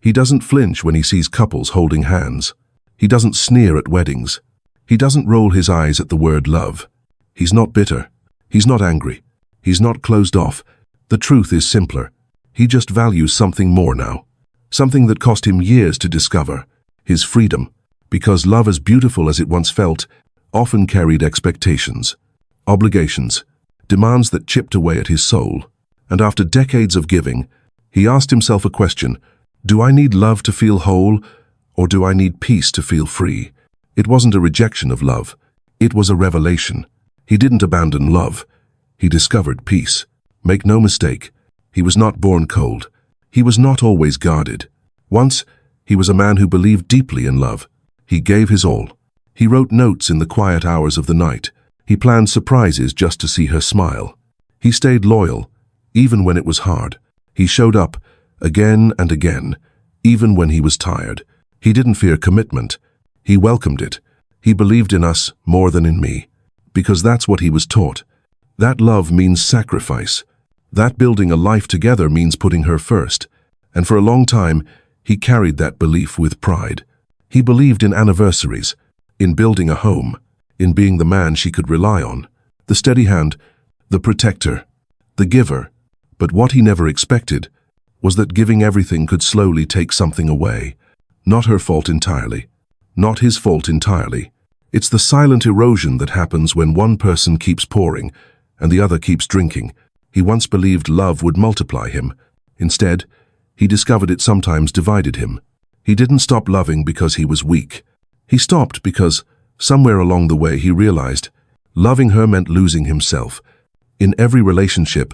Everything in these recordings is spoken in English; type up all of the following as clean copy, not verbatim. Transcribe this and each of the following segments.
He doesn't flinch when he sees couples holding hands. He doesn't sneer at weddings. He doesn't roll his eyes at the word love. He's not bitter. He's not angry. He's not closed off. The truth is simpler. He just values something more now. Something that cost him years to discover. His freedom. Because love, as beautiful as it once felt, often carried expectations, obligations, demands that chipped away at his soul. And after decades of giving, he asked himself a question: do I need love to feel whole, or do I need peace to feel free? It wasn't a rejection of love. It was a revelation. He didn't abandon love. He discovered peace. Make no mistake, he was not born cold. He was not always guarded. Once, he was a man who believed deeply in love. He gave his all. He wrote notes in the quiet hours of the night. He planned surprises just to see her smile. He stayed loyal, even when it was hard. He showed up, again and again, even when he was tired. He didn't fear commitment. He welcomed it. He believed in us more than in me, because that's what he was taught. That love means sacrifice. That building a life together means putting her first. And for a long time, he carried that belief with pride. He believed in anniversaries, in building a home, in being the man she could rely on, the steady hand, the protector, the giver. But what he never expected was that giving everything could slowly take something away. Not her fault entirely. Not his fault entirely. It's the silent erosion that happens when one person keeps pouring and the other keeps drinking. He once believed love would multiply him. Instead, he discovered it sometimes divided him. He didn't stop loving because he was weak. He stopped because, somewhere along the way, he realized loving her meant losing himself. In every relationship,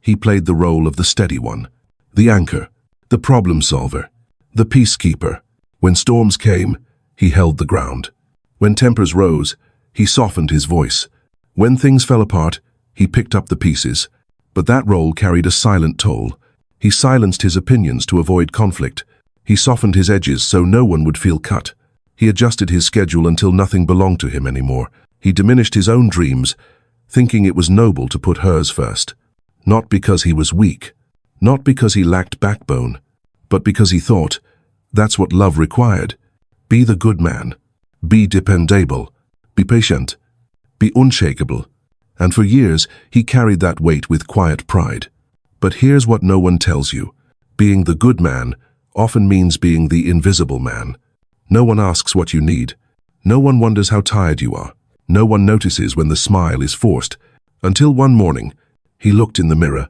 he played the role of the steady one, the anchor, the problem solver, the peacekeeper. When storms came, he held the ground. When tempers rose, he softened his voice. When things fell apart, he picked up the pieces. But that role carried a silent toll. He silenced his opinions to avoid conflict. He softened his edges so no one would feel cut. He adjusted his schedule until nothing belonged to him anymore. He diminished his own dreams, thinking it was noble to put hers first. Not because he was weak, not because he lacked backbone, but because he thought that's what love required. Be the good man. Be dependable. Be patient. Be unshakable. And for years, he carried that weight with quiet pride. But here's what no one tells you. Being the good man often means being the invisible man. No one asks what you need. No one wonders how tired you are. No one notices when the smile is forced. Until one morning, he looked in the mirror,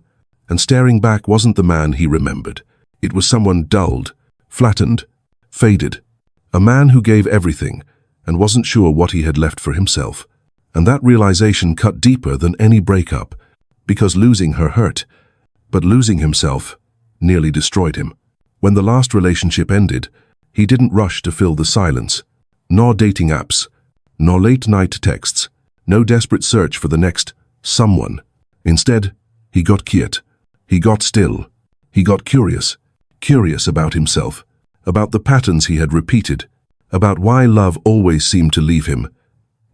and staring back wasn't the man he remembered. It was someone dulled, flattened, faded. A man who gave everything and wasn't sure what he had left for himself. And that realization cut deeper than any breakup, because losing her hurt, but losing himself nearly destroyed him. When the last relationship ended, he didn't rush to fill the silence. Nor dating apps, nor late-night texts, no desperate search for the next someone. Instead, he got quiet. He got still. He got curious. Curious about himself, about the patterns he had repeated, about why love always seemed to leave him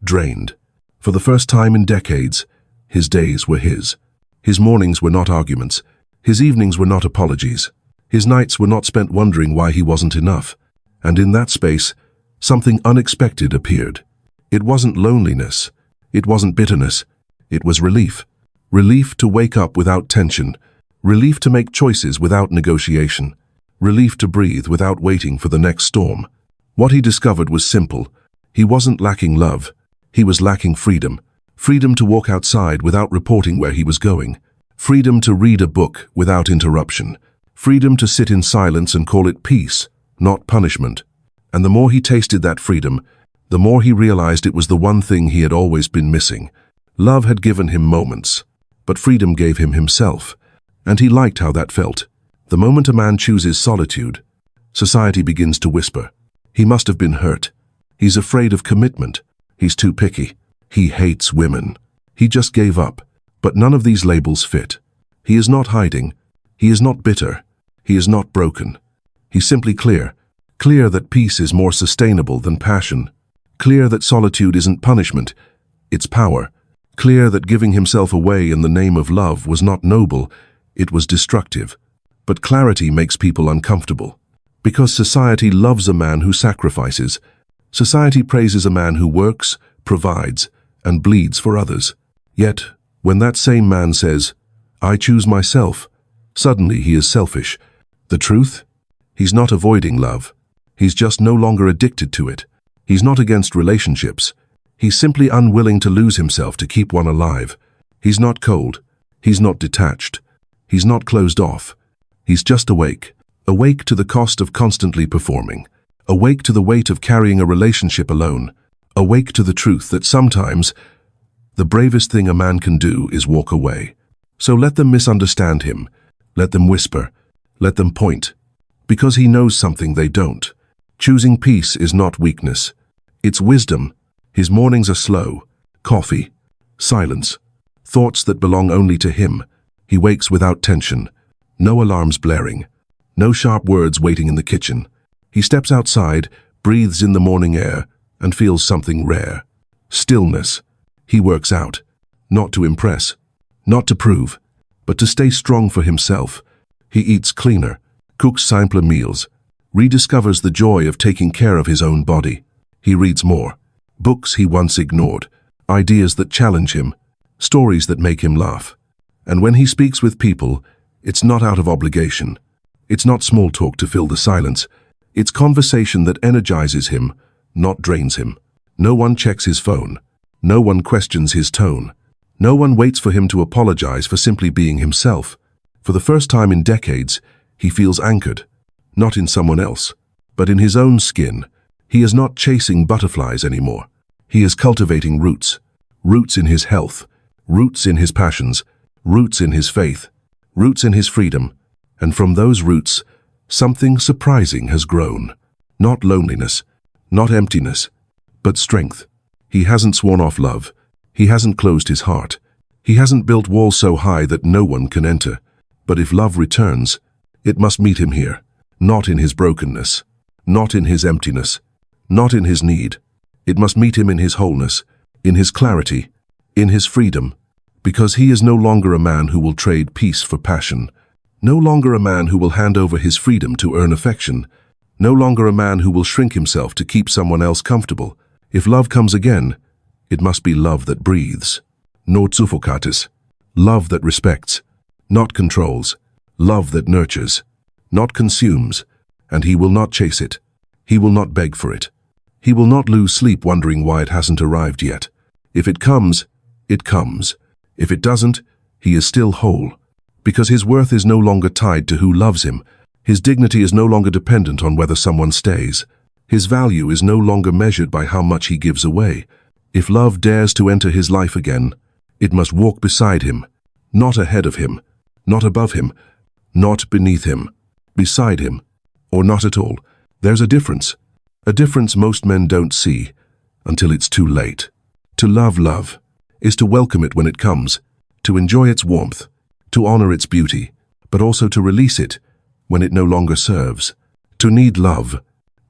drained. For the first time in decades, his days were his. His mornings were not arguments. His evenings were not apologies. His nights were not spent wondering why he wasn't enough. And in that space, something unexpected appeared. It wasn't loneliness. It wasn't bitterness. It was relief. Relief to wake up without tension. Relief to make choices without negotiation. Relief to breathe without waiting for the next storm. What he discovered was simple. He wasn't lacking love. He was lacking freedom. Freedom to walk outside without reporting where he was going. Freedom to read a book without interruption. Freedom to sit in silence and call it peace, not punishment. And the more he tasted that freedom, the more he realized it was the one thing he had always been missing. Love had given him moments, but freedom gave him himself. And he liked how that felt. The moment a man chooses solitude, society begins to whisper. He must have been hurt. He's afraid of commitment. He's too picky. He hates women. He just gave up. But none of these labels fit. He is not hiding. He is not bitter. He is not broken. He's simply clear. Clear that peace is more sustainable than passion. Clear that solitude isn't punishment, it's power. Clear that giving himself away in the name of love was not noble, it was destructive. But clarity makes people uncomfortable. Because society loves a man who sacrifices. Society praises a man who works, provides, and bleeds for others. Yet, when that same man says, "I choose myself," suddenly he is selfish. The truth? He's not avoiding love. He's just no longer addicted to it. He's not against relationships. He's simply unwilling to lose himself to keep one alive. He's not cold. He's not detached. He's not closed off. He's just awake. Awake to the cost of constantly performing. Awake to the weight of carrying a relationship alone. Awake to the truth that sometimes the bravest thing a man can do is walk away. So let them misunderstand him. Let them whisper. Let them point. Because he knows something they don't. Choosing peace is not weakness. It's wisdom. His mornings are slow. Coffee. Silence. Thoughts that belong only to him. He wakes without tension. No alarms blaring. No sharp words waiting in the kitchen. He steps outside, breathes in the morning air, and feels something rare. Stillness. He works out. Not to impress. Not to prove. But to stay strong for himself. He eats cleaner. Cooks simpler meals. Rediscovers the joy of taking care of his own body. He reads more. Books he once ignored. Ideas that challenge him. Stories that make him laugh. And when he speaks with people, it's not out of obligation. It's not small talk to fill the silence. It's conversation that energizes him, not drains him. No one checks his phone. No one questions his tone. No one waits for him to apologize for simply being himself. For the first time in decades, he feels anchored. Not in someone else, but in his own skin. He is not chasing butterflies anymore. He is cultivating roots. Roots in his health. Roots in his passions. Roots in his faith. Roots in his freedom. And from those roots, something surprising has grown. Not loneliness, not emptiness, but strength. He hasn't sworn off love. He hasn't closed his heart. He hasn't built walls so high that no one can enter. But if love returns, it must meet him here. Not in his brokenness. Not in his emptiness. Not in his need. It must meet him in his wholeness, in his clarity, in his freedom. Because he is no longer a man who will trade peace for passion. No longer a man who will hand over his freedom to earn affection. No longer a man who will shrink himself to keep someone else comfortable. If love comes again, it must be love that breathes. No suffocatus. Love that respects, not controls. Love that nurtures, not consumes. And he will not chase it. He will not beg for it. He will not lose sleep wondering why it hasn't arrived yet. If it comes, it comes. If it doesn't, he is still whole. Because his worth is no longer tied to who loves him. His dignity is no longer dependent on whether someone stays. His value is no longer measured by how much he gives away. If love dares to enter his life again, it must walk beside him, not ahead of him, not above him, not beneath him, beside him, or not at all. There's a difference most men don't see until it's too late. To love love is to welcome it when it comes, to enjoy its warmth, to honor its beauty, but also to release it when it no longer serves. To need love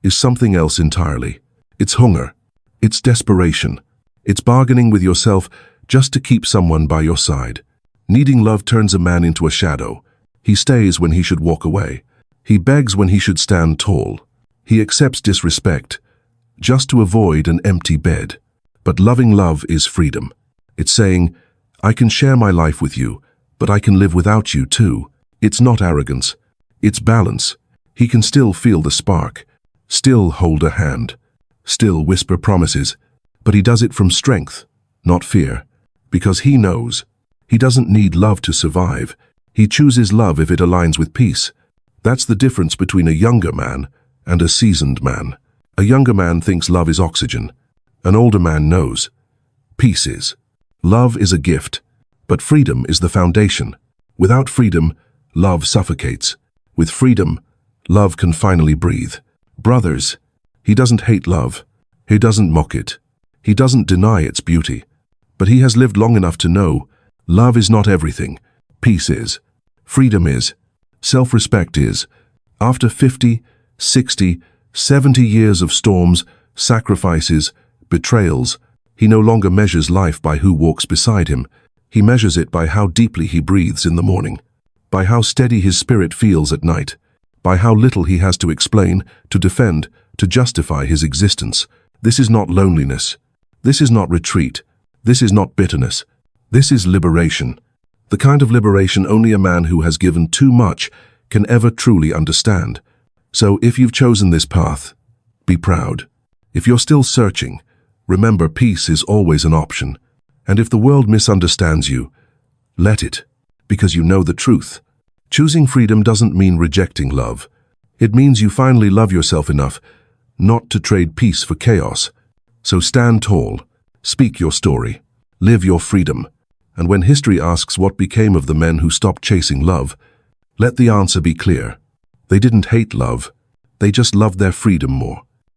is something else entirely. It's hunger, it's desperation, it's bargaining with yourself just to keep someone by your side. Needing love turns a man into a shadow. He stays when he should walk away. He begs when he should stand tall. He accepts disrespect just to avoid an empty bed. But loving love is freedom. It's saying, I can share my life with you, but I can live without you too. It's not arrogance. It's balance. He can still feel the spark, still hold a hand, still whisper promises, but he does it from strength, not fear, because he knows he doesn't need love to survive. He chooses love if it aligns with peace. That's the difference between a younger man and a seasoned man. A younger man thinks love is oxygen. An older man knows peace is. Love is a gift, but freedom is the foundation. Without freedom, love suffocates. With freedom, love can finally breathe. Brothers, he doesn't hate love. He doesn't mock it. He doesn't deny its beauty. But he has lived long enough to know love is not everything. Peace is. Freedom is. Self-respect is. After 50, 60, 70 years of storms, sacrifices, betrayals, he no longer measures life by who walks beside him. He measures it by how deeply he breathes in the morning, by how steady his spirit feels at night, by how little he has to explain, to defend, to justify his existence. This is not loneliness. This is not retreat. This is not bitterness. This is liberation. The kind of liberation only a man who has given too much can ever truly understand. So if you've chosen this path, be proud. If you're still searching, remember peace is always an option. And if the world misunderstands you, let it, because you know the truth. Choosing freedom doesn't mean rejecting love. It means you finally love yourself enough not to trade peace for chaos. So stand tall, speak your story, live your freedom. And when history asks what became of the men who stopped chasing love, let the answer be clear. They didn't hate love, they just loved their freedom more.